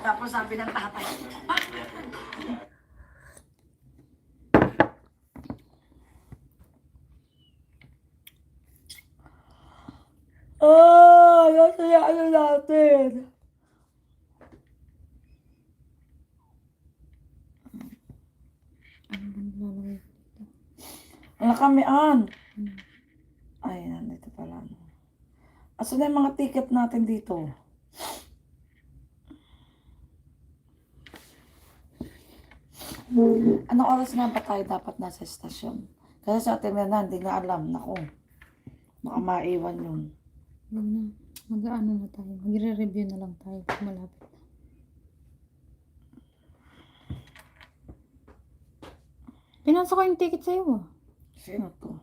Tapos sabi ng tatay, nasaya ano natin. Ano ba nilalagay? Wala kami, An. Ay, nandito pala. Asan na yung mga ticket natin dito? Anong oras nga ba tayo dapat nasa estasyon? Kasi sa atin na hindi nga alam. Naku, baka maiwan yun. Huwag na. Mag-ano na tayo. Magre-review na lang tayo. Malapit na. Pinasa ko yung ticket sa'yo ah. Sino to?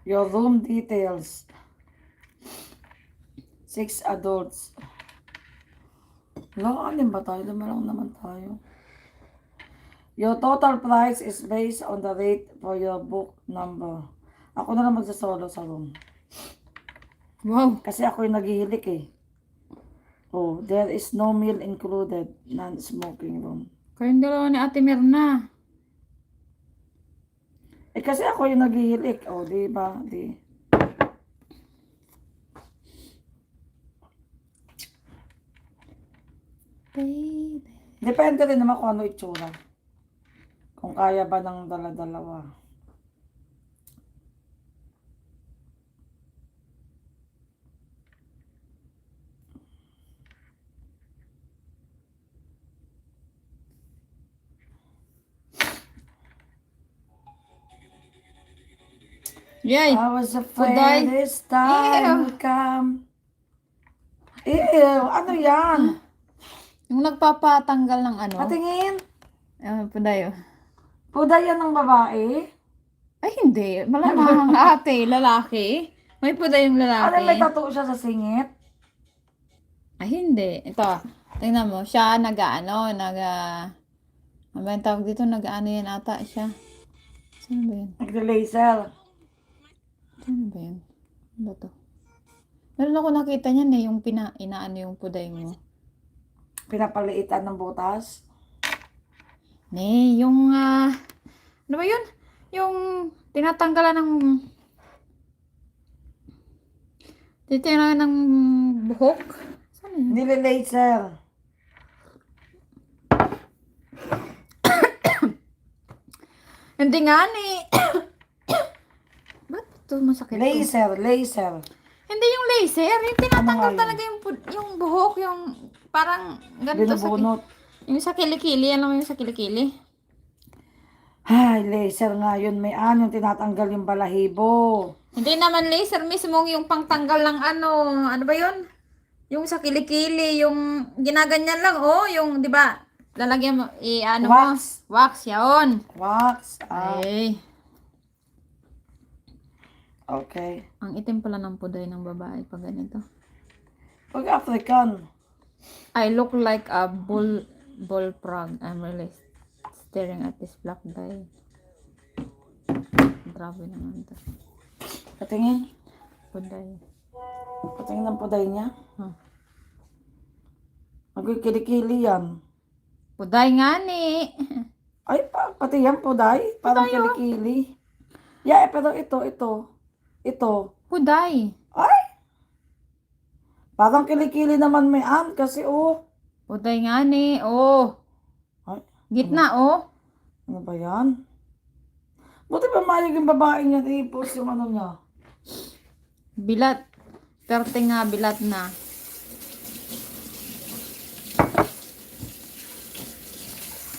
Your room details. 6 adults. Wala, alin ba tayo? Dama lang naman tayo. Your total price is based on the rate for your book number. Ako na lang magsasolo sa room. Wow. Kasi ako yung naghihilik eh. Oh, there is no meal included. Non-smoking room. Kayong dalawa ni Ate Myrna. Eh kasi ako yung naghihilik. Oh, di ba? Di. Baby. Depende rin naman kung ano itsura. Kung kaya ba ng dala-dalawa. Yay! I was Puday. afraid this time would come. Ew, ano yan? Yung nagpapatanggal ng ano. Patingin. Pudayo. Puday yan ng babae. Ay, hindi. Malamang ate, lalaki. May puday yung Ano, lalaki. may tattoo siya sa singit? Ay, hindi. Ito, tingnan mo. Siya ano ba yung tawag dito? Nag-ano yan ata siya. Saan ba yun? Nagde-laser. Saan ba yun? Ano ba to? Meron ako nakita niyan eh, yung inaano yung puday mo. Pinapaliitan ng butas. Yung, ano ba yun? Yung tinatanggalan ng buhok. Saan yun? Nile-laser. Hindi nga ni. Ba't ito masakit? Laser. Hindi yung laser. Yung tinatanggal Ano nga yun? talaga yung buhok. Yung parang ganito Binubunot. yung sa kilikili. Alam mo yung sa kilikili? Ay, laser nga yun. May yung tinatanggal yung balahibo. Hindi naman laser mismo yung pangtanggal ng ano. Ano ba yun? Yung sa kilikili. Yung ginaganyan lang. Oh, yung di ba? Lalagyan mo. Ano Wax. mo? Wax. Yaon. Wax. Ay. Okay. Ang itim pala ng puday ng babae pag ganito. Pag African. I look like a bullfrog. I'm really staring at this black guy. Grabe naman ito. Patingin. Puday. Patingin ng puday niya. Huh. Magkikilikili yan. Puday nga ni. Ay, pati yan puday. Parang kilikili. Yeah, pero ito. Puday. Ay! Parang kilikili naman may kasi Puday nga ni. Oh. Ay, Gitna oh. ano ba yan? Buti pa mayag yung babae niya i-post yung ano niya. Bilat. Perte nga bilat na.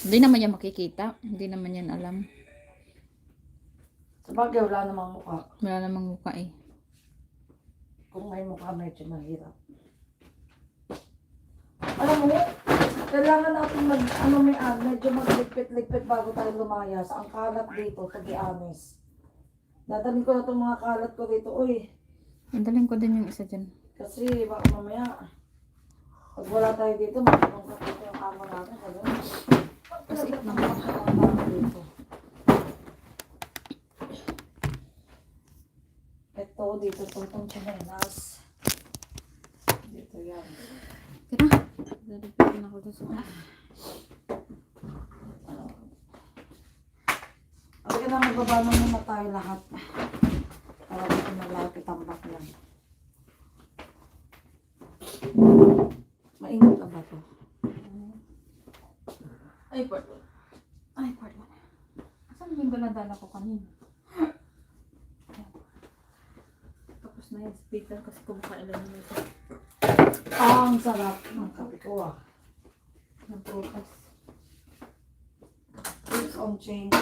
Hindi naman yan makikita. Hindi naman yan alam. Sabagay, wala namang mukha. Wala namang mukha eh. Kung may mukha, medyo mahirap. Alam mo, Kailangan natin medyo magligpit-ligpit bago tayo lumayas. Ang kalat dito, to be honest. Dadalhin ko na itong mga kalat ko dito. Uy, Andaling ko din yung isa dyan. kasi baka mamaya, pag wala tayo dito, magpapangkat dito yung kamo natin. Kasi dito. Ito, dito itong chinelas. Dito yan. Tira. Dalipitin ako doon sa Ang na magbaba muna tayo lahat. Para dito malapit ang baklan. Maingat na ba to? Ay, pardon. Ay, pardon. Asan yung daladala ko kanina? Ayan. Tapos na yung speaker kasi kumakain lang nito. Ang sarap ng kape ko Ng prutas. It's on change.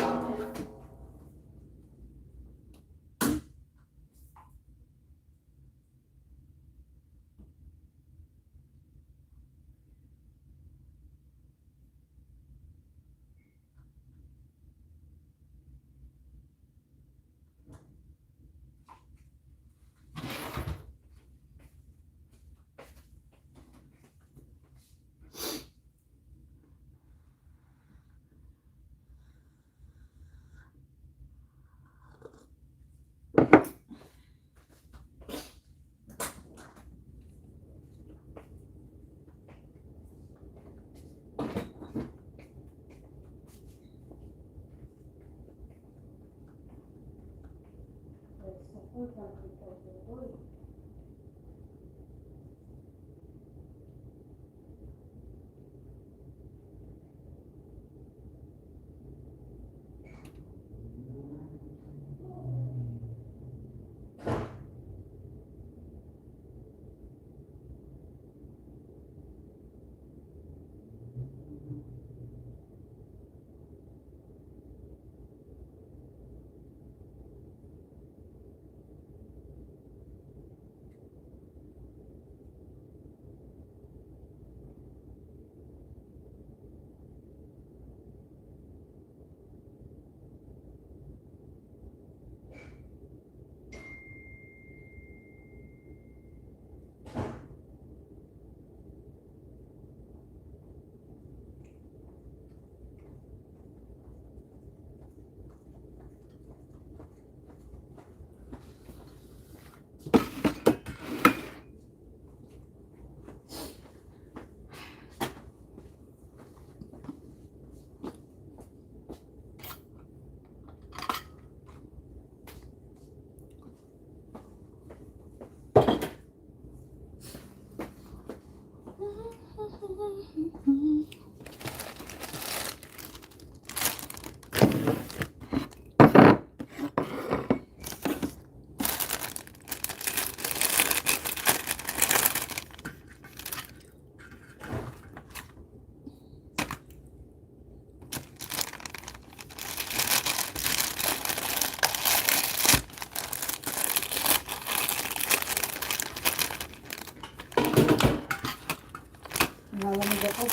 Lalamig ako.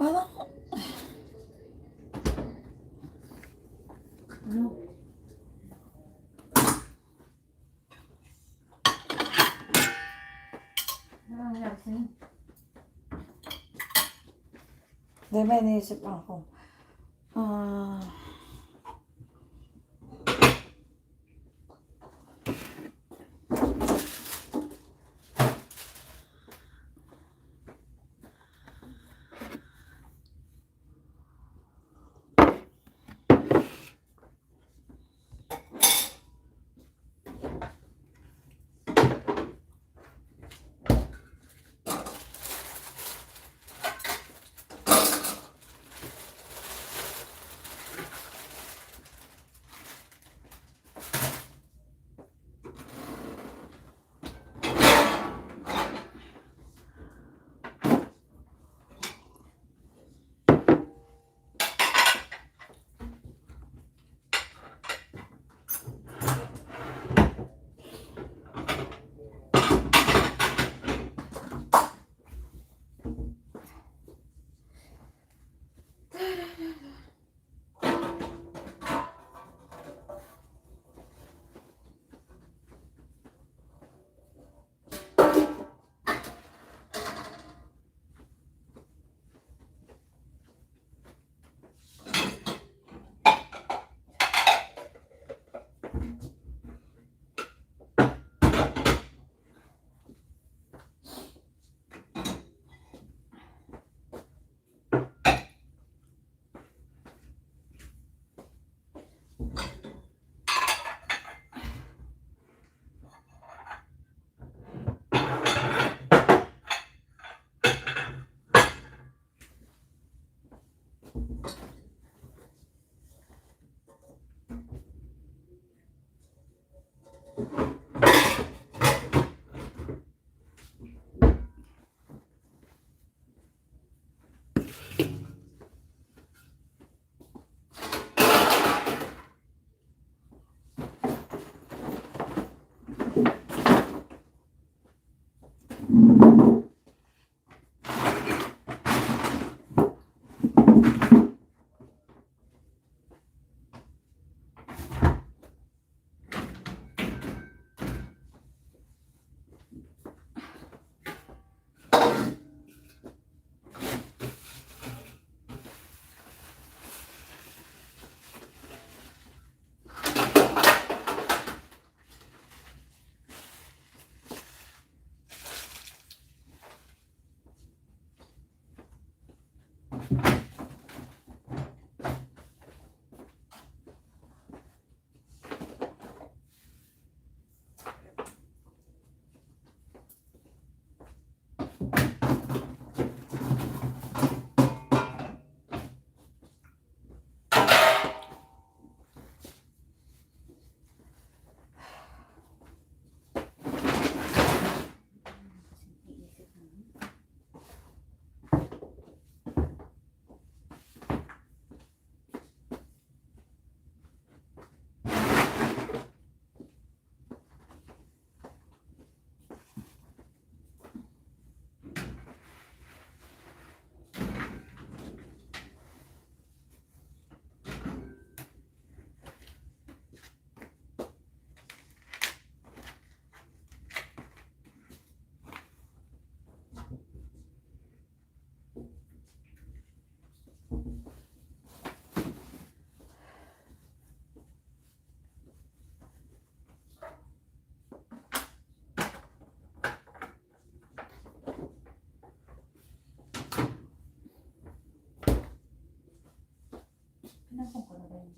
Parang, ano? Di ba, iniisip ako.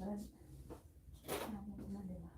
Red. Ano na, diba?